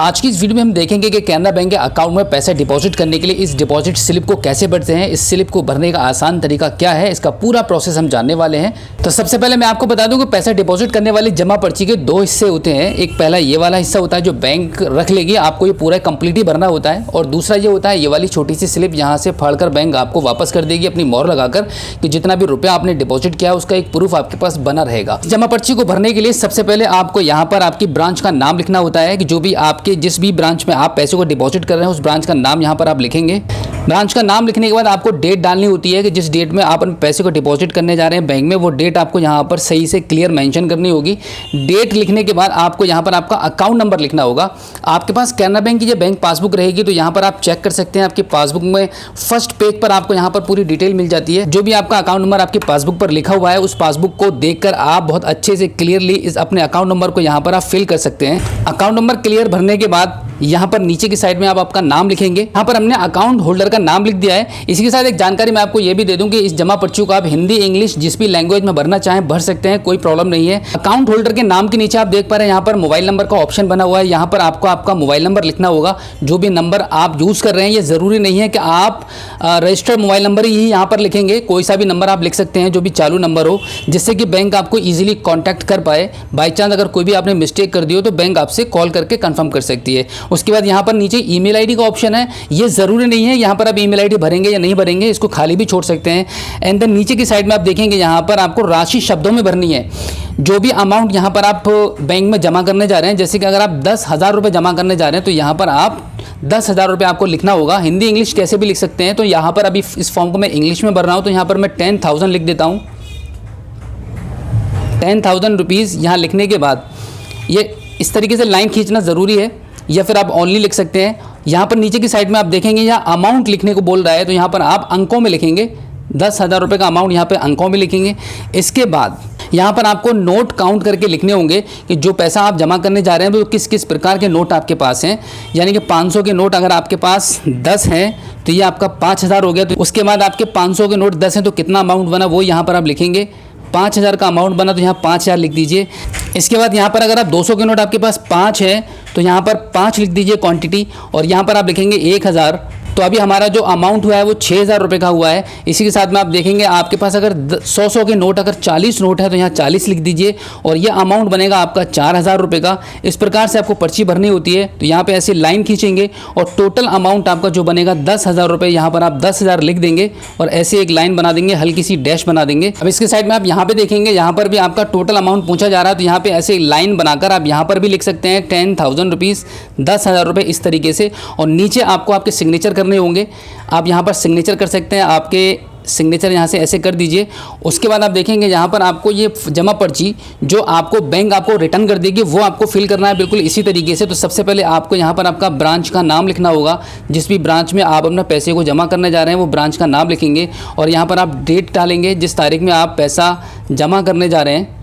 आज की इस वीडियो में हम देखेंगे कि कैनरा बैंक के अकाउंट में पैसा डिपॉजिट करने के लिए इस डिपॉजिट स्लिप को कैसे भरते हैं, इस स्लिप को भरने का आसान तरीका क्या है, इसका पूरा प्रोसेस हम जानने वाले हैं। तो सबसे पहले मैं आपको बता दूं कि पैसा डिपॉजिट करने वाली जमा पर्ची के दो हिस्से होते हैं। एक पहला ये वाला हिस्सा होता है जो बैंक रख लेगी, आपको ये पूरा कंप्लीट ही भरना होता है, और दूसरा ये होता है ये वाली छोटी सी स्लिप, यहाँ से फाड़कर बैंक आपको वापस कर देगी अपनी मोहर लगाकर कि जितना भी रुपया आपने डिपॉजिट किया उसका एक प्रूफ आपके पास बना रहेगा। जमा पर्ची को भरने के लिए सबसे पहले आपको यहाँ पर आपकी ब्रांच का नाम लिखना होता है कि जो भी आपके जिस भी ब्रांच में आप पैसे को डिपॉजिट कर रहे हैं उस ब्रांच का नाम यहाँ पर आप लिखेंगे। ब्रांच का नाम लिखने के बाद आपको डेट डालनी होती है कि जिस डेट में आप पैसे को डिपॉजिट करने जा रहे हैं बैंक में, वो डेट आपको यहाँ पर सही से क्लियर मेंशन करनी होगी। डेट लिखने के बाद आपको यहाँ पर आपका अकाउंट नंबर लिखना होगा। आपके पास कैनरा बैंक की जब बैंक पासबुक रहेगी तो यहाँ पर आप चेक कर सकते हैं, आपकी पासबुक में फर्स्ट पेज पर आपको यहाँ पर पूरी डिटेल मिल जाती है। जो भी आपका अकाउंट नंबर आपकी पासबुक पर लिखा हुआ है उस पासबुक को देखकर आप बहुत अच्छे से क्लियरली इस अपने अकाउंट नंबर को यहाँ पर आप फिल कर सकते हैं। अकाउंट नंबर क्लियर भरने के बाद यहाँ पर नीचे की साइड में आप आपका नाम लिखेंगे। यहाँ पर हमने अकाउंट होल्डर का नाम लिख दिया है। इसी के साथ एक जानकारी मैं आपको ये भी दे दूं कि इस जमा पर्ची को आप हिंदी इंग्लिश जिस भी लैंग्वेज में भरना चाहें भर सकते हैं, कोई प्रॉब्लम नहीं है। अकाउंट होल्डर के नाम के नीचे आप देख पा रहे हैं यहाँ पर मोबाइल नंबर का ऑप्शन बना हुआ है। यहाँ पर आपको आपका मोबाइल नंबर लिखना होगा। जो भी नंबर आप यूज़ कर रहे हैं ये ज़रूरी नहीं है कि आप रजिस्टर्ड मोबाइल नंबर ही यहाँ पर लिखेंगे, कोई सा भी नंबर आप लिख सकते हैं जो भी चालू नंबर हो, जिससे कि बैंक आपको ईजिली कॉन्टैक्ट कर पाए। बाई चांस अगर कोई भी आपने मिस्टेक कर दी हो तो बैंक आपसे कॉल करके कन्फर्म कर सकती है। उसके बाद यहाँ पर नीचे ईमेल आईडी का ऑप्शन है। ये ज़रूरी नहीं है यहाँ पर आप ईमेल आईडी भरेंगे या नहीं भरेंगे, इसको खाली भी छोड़ सकते हैं। एंड देन नीचे की साइड में आप देखेंगे यहाँ पर आपको राशि शब्दों में भरनी है। जो भी अमाउंट यहाँ पर आप बैंक में जमा करने जा रहे हैं, जैसे कि अगर आप 10,000 रुपये जमा करने जा रहे हैं तो यहाँ पर आप 10,000 रुपये आपको लिखना होगा। हिंदी इंग्लिश कैसे भी लिख सकते हैं। तो यहाँ पर अभी इस फॉर्म को मैं इंग्लिश में भर रहा हूँ तो यहाँ पर मैं 10,000 लिख देता हूँ। 10,000 रुपीज़ यहाँ लिखने के बाद ये इस तरीके से लाइन खींचना ज़रूरी है, या फिर आप ओनली लिख सकते हैं। यहाँ पर नीचे की साइड में आप देखेंगे यहाँ अमाउंट लिखने को बोल रहा है तो यहाँ पर आप अंकों में लिखेंगे। 10,000 रुपये का अमाउंट यहाँ पे अंकों में लिखेंगे। इसके बाद यहाँ पर आपको नोट काउंट करके लिखने होंगे कि जो पैसा आप जमा करने जा रहे हैं वो किस किस प्रकार के नोट आपके पास हैं। यानी कि 500 के नोट अगर आपके पास 10 हैं तो ये आपका 5,000 हो गया। तो उसके बाद आपके 500 के नोट 10 हैं तो कितना अमाउंट बना वो यहाँ पर आप लिखेंगे। 5,000 का अमाउंट बना तो यहाँ 5,000 लिख दीजिए। इसके बाद यहाँ पर अगर आप 200 के नोट आपके पास 5 है तो यहाँ पर 5 लिख दीजिए क्वांटिटी, और यहाँ पर आप लिखेंगे 1,000। तो अभी हमारा जो अमाउंट हुआ है वो 6,000 रुपये का हुआ है। इसी के साथ में आप देखेंगे आपके पास अगर 100 के नोट अगर 40 नोट है तो यहाँ 40 लिख दीजिए, और ये अमाउंट बनेगा आपका 4,000 रुपये का। इस प्रकार से आपको पर्ची भरनी होती है। तो यहाँ पे ऐसे लाइन खींचेंगे और टोटल अमाउंट आपका जो बनेगा 10,000 रुपये, यहाँ पर आप 10,000 लिख देंगे और ऐसे एक लाइन बना देंगे, हल्की सी डैश बना देंगे। अब इसके साइड में आप यहाँ पे देखेंगे यहाँ पर भी आपका टोटल अमाउंट पूछा जा रहा है तो यहाँ पे ऐसे लाइन बनाकर आप यहाँ पर भी लिख सकते हैं 10,000 रुपीज़, 10,000 रुपये इस तरीके से। और नीचे आपको आपके सिग्नेचर करने होंगे। आप यहाँ पर सिग्नेचर कर सकते हैं, आपके सिग्नेचर यहाँ से ऐसे कर दीजिए। उसके बाद आप देखेंगे यहाँ पर आपको ये जमा पर्ची जो आपको बैंक आपको रिटर्न कर देगी वो आपको फिल करना है बिल्कुल इसी तरीके से। तो सबसे पहले आपको यहाँ पर आपका ब्रांच का नाम लिखना होगा। जिस भी ब्रांच में आप अपना पैसे को जमा करने जा रहे हैं वो ब्रांच का नाम लिखेंगे, और यहाँ पर आप डेट डालेंगे जिस तारीख में आप पैसा जमा करने जा रहे हैं।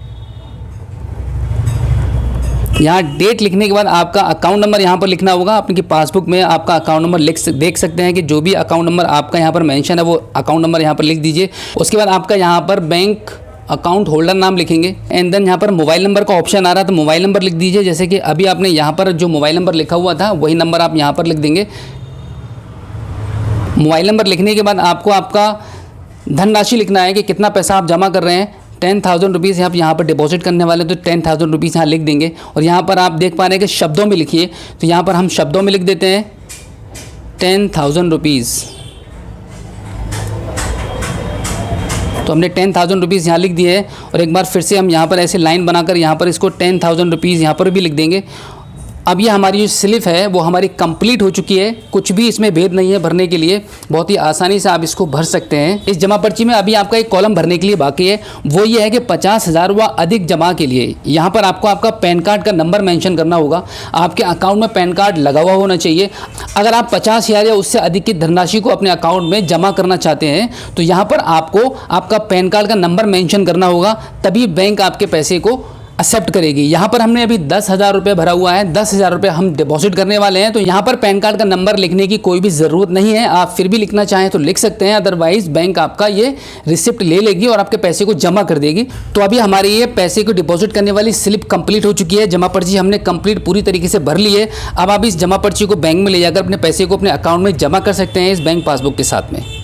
यहाँ डेट लिखने के बाद आपका अकाउंट नंबर यहाँ पर लिखना होगा। आपकी पासबुक में आपका अकाउंट नंबर देख सकते हैं कि जो भी अकाउंट नंबर आपका यहाँ पर मेंशन है वो अकाउंट नंबर यहाँ पर लिख दीजिए। उसके बाद आपका यहाँ पर बैंक अकाउंट होल्डर नाम लिखेंगे। एंड देन यहाँ पर मोबाइल नंबर का ऑप्शन आ रहा है तो मोबाइल नंबर लिख दीजिए। जैसे कि अभी आपने यहाँ पर जो मोबाइल नंबर लिखा हुआ था वही नंबर आप यहाँ पर लिख देंगे। मोबाइल नंबर लिखने के बाद आपको आपका धनराशि लिखना है कि कितना पैसा आप जमा कर रहे हैं। 10,000 रुपीज़ आप यहाँ पर डिपॉजिट करने वाले तो 10,000 रुपीज़ यहाँ लिख देंगे। और यहाँ पर आप देख पा रहे हैं कि शब्दों में लिखिए, तो यहाँ पर हम शब्दों में लिख देते हैं 10,000 रुपीज़। तो हमने 10,000 रुपीज़ यहाँ लिख दिए है। और एक बार फिर से हम यहाँ पर ऐसे लाइन बनाकर यहाँ पर इसको 10,000 रुपीज़ यहाँ पर भी लिख देंगे। अब ये हमारी जो स्लिप है वो हमारी कंप्लीट हो चुकी है। कुछ भी इसमें भेद नहीं है भरने के लिए, बहुत ही आसानी से आप इसको भर सकते हैं। इस जमा पर्ची में अभी आपका एक कॉलम भरने के लिए बाकी है, वो ये है कि 50,000 व अधिक जमा के लिए यहाँ पर आपको आपका पैन कार्ड का नंबर मेंशन करना होगा। आपके अकाउंट में पैन कार्ड लगा हुआ होना चाहिए। अगर आप 50,000 या उससे अधिक की धनराशि को अपने अकाउंट में जमा करना चाहते हैं तो यहाँ पर आपको आपका पैन कार्ड का नंबर मेंशन करना होगा, तभी बैंक आपके पैसे को एक्सेप्ट करेगी। यहाँ पर हमने अभी 10,000 रुपये भरा हुआ है, 10,000 रुपये हम डिपॉजिट करने वाले हैं। तो यहाँ पर पैन कार्ड का नंबर लिखने की कोई भी ज़रूरत नहीं है, आप फिर भी लिखना चाहें तो लिख सकते हैं, अदरवाइज बैंक आपका ये रिसिप्ट ले लेगी और आपके पैसे को जमा कर देगी। तो अभी हमारी ये पैसे को डिपॉजिट करने वाली स्लिप कंप्लीट हो चुकी है, जमा पर्ची हमने कंप्लीट पूरी तरीके से भर ली है। अब आप इस जमा पर्ची को बैंक में ले जाकर अपने पैसे को अपने अकाउंट में जमा कर सकते हैं इस बैंक पासबुक के साथ में।